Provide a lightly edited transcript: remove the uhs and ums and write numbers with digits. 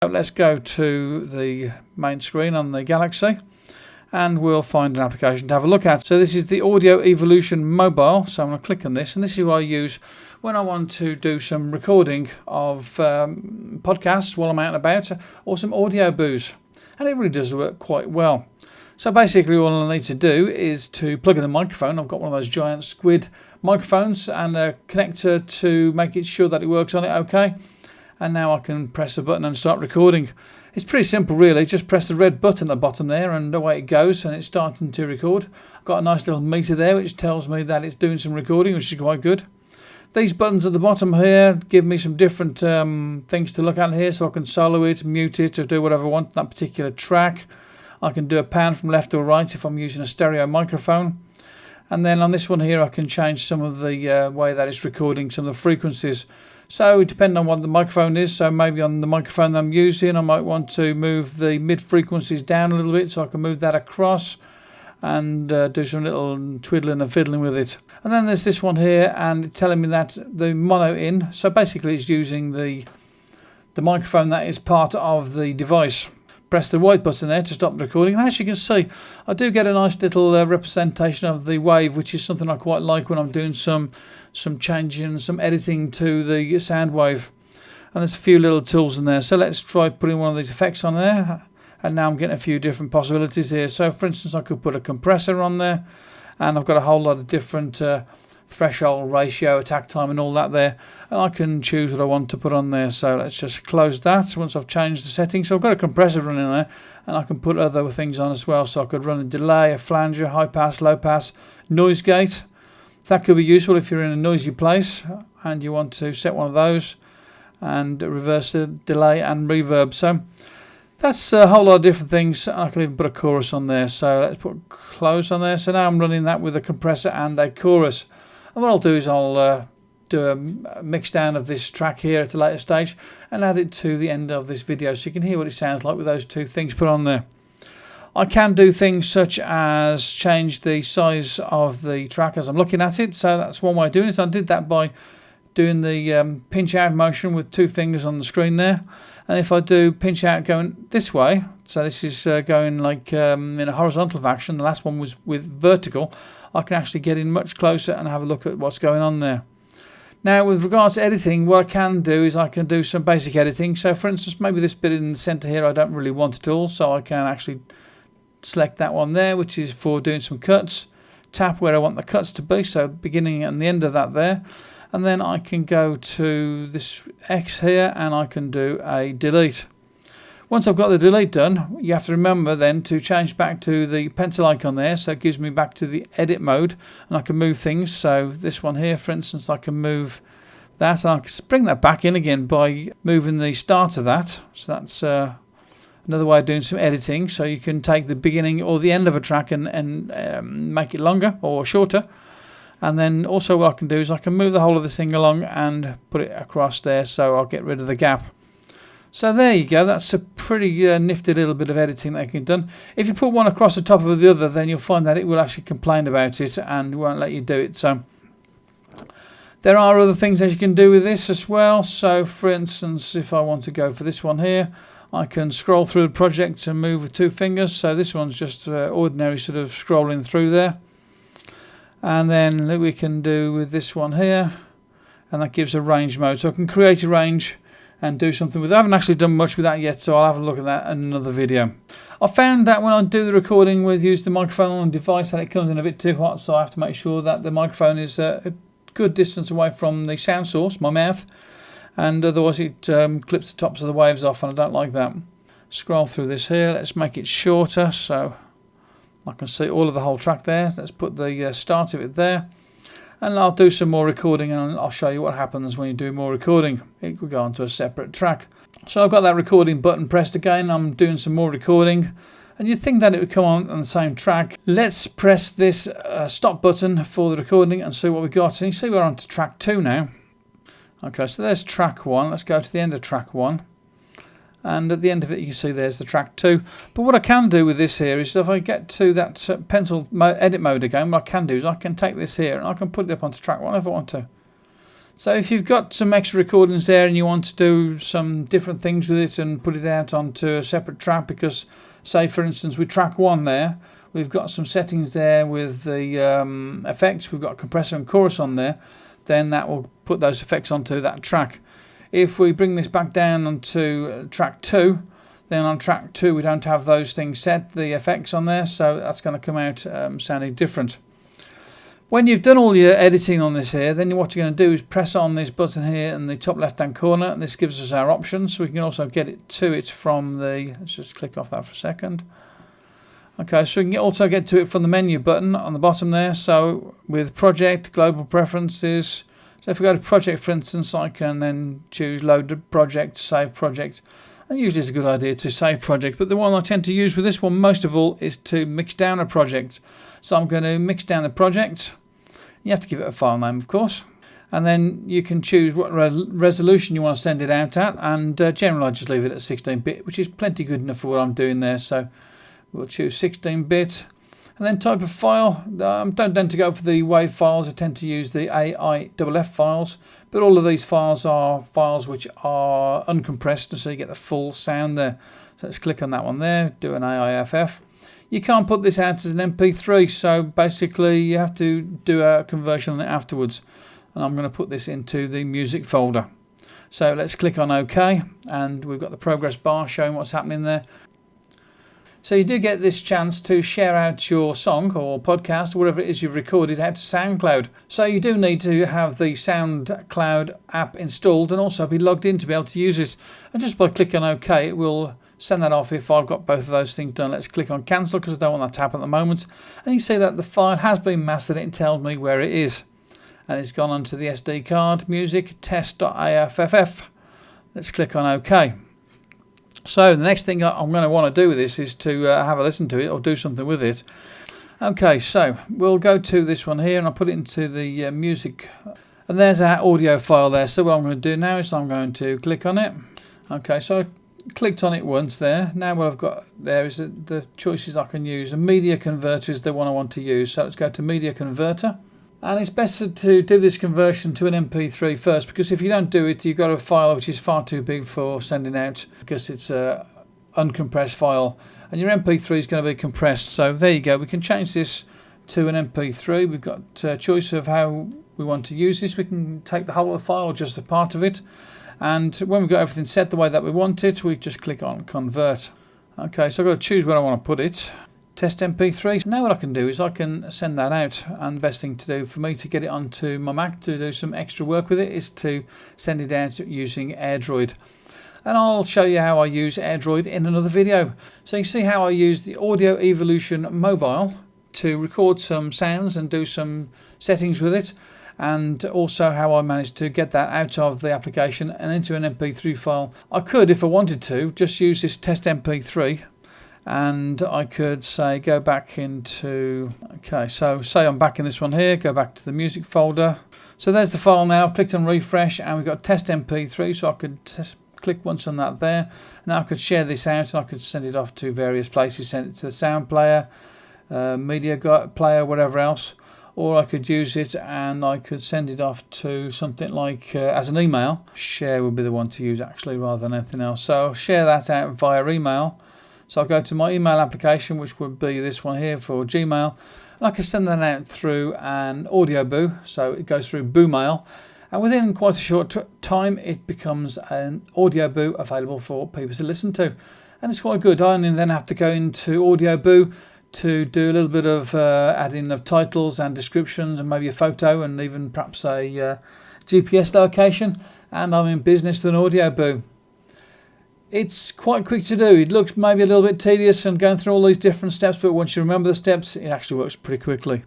Let's go to the main screen on the Galaxy and we'll find an application to have a look at. So this is the Audio Evolution Mobile, so I'm going to click on this, and this is what I use when I want to do some recording of podcasts while I'm out and about, or some audio boos, and it really does work quite well. So basically all I need to do is to plug in the microphone. I've got one of those giant squid microphones and a connector to make it sure that it works on it okay. And now I can press the button and start recording. It's pretty simple really, just press the red button at the bottom there and away it goes, and it's starting to record. I've got a nice little meter there which tells me that it's doing some recording, which is quite good. These buttons at the bottom here give me some different things to look at here, so I can solo it, mute it, or do whatever I want on that particular track. I can do a pan from left or right if I'm using a stereo microphone. And then on this one here I can change some of the way that it's recording, some of the frequencies. So depending on what the microphone is, so maybe on the microphone that I'm using I might want to move the mid frequencies down a little bit, so I can move that across and do some little twiddling and fiddling with it. And then there's this one here, and it's telling me that the mono in, so basically it's using the microphone that is part of the device. Press the white button there to stop the recording, and as you can see I do get a nice little representation of the wave, which is something I quite like when I'm doing some changing, some editing to the sound wave. And there's a few little tools in there, so let's try putting one of these effects on there, and now I'm getting a few different possibilities here. So for instance I could put a compressor on there, and I've got a whole lot of different threshold, ratio, attack time and all that there, and I can choose what I want to put on there. So let's just close that once I've changed the settings. So I've got a compressor running there, and I can put other things on as well. So I could run a delay, a flanger, high pass, low pass, noise gate. That could be useful if you're in a noisy place and you want to set one of those, and reverse the delay and reverb. So that's a whole lot of different things. I can even put a chorus on there. So let's put close on there. So now I'm running that with a compressor and a chorus. And what I'll do is I'll do a mix down of this track here at a later stage and add it to the end of this video, so you can hear what it sounds like with those two things put on there. I can do things such as change the size of the track as I'm looking at it, so that's one way of doing it. I did that by doing the pinch out motion with two fingers on the screen there, and if I do pinch out going this way, so this is going like in a horizontal fashion, the last one was with vertical, I can actually get in much closer and have a look at what's going on there. Now with regards to editing, what I can do is I can do some basic editing. So for instance, maybe this bit in the centre here I don't really want at all, so I can actually select that one there, which is for doing some cuts, tap where I want the cuts to be, so beginning and the end of that there, and then I can go to this X here and I can do a delete. Once I've got the delete done, you have to remember then to change back to the pencil icon there, so it gives me back to the edit mode, and I can move things. So this one here, for instance, I can move that, and I can bring that back in again by moving the start of that. So that's another way of doing some editing. So you can take the beginning or the end of a track and make it longer or shorter. And then also what I can do is I can move the whole of this thing along and put it across there, so I'll get rid of the gap. So there you go, that's a pretty nifty little bit of editing that can be done. If you put one across the top of the other, then you'll find that it will actually complain about it and won't let you do it. So there are other things that you can do with this as well. So for instance, if I want to go for this one here, I can scroll through the project and move with two fingers. So this one's just ordinary sort of scrolling through there. And then we can do with this one here, and that gives a range mode. So I can create a range and do something with it. I haven't actually done much with that yet, so I'll have a look at that in another video. I found that when I do the recording with use the microphone on the device, that it comes in a bit too hot, so I have to make sure that the microphone is a good distance away from the sound source, my mouth, and otherwise it clips the tops of the waves off, and I don't like that. Scroll through this here, let's make it shorter so I can see all of the whole track there. Let's put the start of it there. And I'll do some more recording, and I'll show you what happens when you do more recording. It will go onto a separate track. So I've got that recording button pressed again. I'm doing some more recording, and you'd think that it would come on the same track. Let's press this stop button for the recording and see what we've got. And you see we're on to track 2 now. Okay, so there's track 1. Let's go to the end of track 1. And at the end of it you can see there's the track 2. But what I can do with this here is if I get to that edit mode again, what I can do is I can take this here and I can put it up onto track 1 if I want to. So if you've got some extra recordings there and you want to do some different things with it and put it out onto a separate track, because say for instance with track 1 there, we've got some settings there with the effects, we've got compressor and chorus on there, then that will put those effects onto that track. If we bring this back down onto track 2, then on track 2 we don't have those things set, the effects on there, so that's going to come out sounding different. When you've done all your editing on this here, then what you're going to do is press on this button here in the top left hand corner, and this gives us our options, so we can also get it to it from the, let's just click off that for a second. Okay, so we can also get to it from the menu button on the bottom there, so with project, global preferences. So if we go to project for instance, I can then choose load project, save project. And usually it's a good idea to save project, but the one I tend to use with this one most of all is to mix down a project. So I'm going to mix down the project. You have to give it a file name, of course, and then you can choose what resolution you want to send it out at, and generally I just leave it at 16-bit, which is plenty good enough for what I'm doing there, so we'll choose 16-bit. And then type of file, don't tend to go for the WAV files, I tend to use the AIFF files, but all of these files are files which are uncompressed, so you get the full sound there. So let's click on that one there, do an AIFF. You can't put this out as an MP3, so basically you have to do a conversion on it afterwards. And I'm going to put this into the music folder. So let's click on OK, and we've got the progress bar showing what's happening there. So you do get this chance to share out your song or podcast or whatever it is you've recorded out to SoundCloud. So you do need to have the SoundCloud app installed and also be logged in to be able to use it. And just by clicking OK, it will send that off if I've got both of those things done. Let's click on cancel because I don't want that to happen at the moment. And you see that the file has been mastered. It tells me where it is. And it's gone onto the SD card, music, test.aff. Let's click on OK. So the next thing I'm going to want to do with this is to have a listen to it or do something with it. Okay, so we'll go to this one here and I'll put it into the music. And there's our audio file there. So what I'm going to do now is I'm going to click on it. Okay, so I clicked on it once there. Now what I've got there is the choices I can use. A media converter is the one I want to use. So let's go to media converter. And it's better to do this conversion to an MP3 first, because if you don't do it, you've got a file which is far too big for sending out because it's a uncompressed file. And your MP3 is going to be compressed. So there you go. We can change this to an MP3. We've got a choice of how we want to use this. We can take the whole of the file or just a part of it. And when we've got everything set the way that we want it, we just click on convert. Okay, so I've got to choose where I want to put it. Test MP3. Now what I can do is I can send that out, and the best thing to do for me to get it onto my Mac to do some extra work with it is to send it out using AirDroid. And I'll show you how I use AirDroid in another video. So you see how I use the Audio Evolution mobile to record some sounds and do some settings with it, and also how I managed to get that out of the application and into an MP3 file. I could, if I wanted to, just use this test MP3, and I could say go back into, okay, so say I'm back in this one here, go back to the music folder. So there's the file now, clicked on refresh, and we've got test MP3, so I could click once on that there. Now I could share this out and I could send it off to various places, send it to the sound player, media player, whatever else. Or I could use it and I could send it off to something like as an email. Share would be the one to use actually rather than anything else. So I'll share that out via email. So I'll go to my email application, which would be this one here for Gmail. And I can send that out through an audio boo. So it goes through Boomail. And within quite a short time, it becomes an audio boo available for people to listen to. And it's quite good. I only then have to go into audio boo to do a little bit of adding of titles and descriptions and maybe a photo and even perhaps a GPS location, and I'm in business with an audio boo. It's quite quick to do. It looks maybe a little bit tedious and going through all these different steps, but once you remember the steps, it actually works pretty quickly.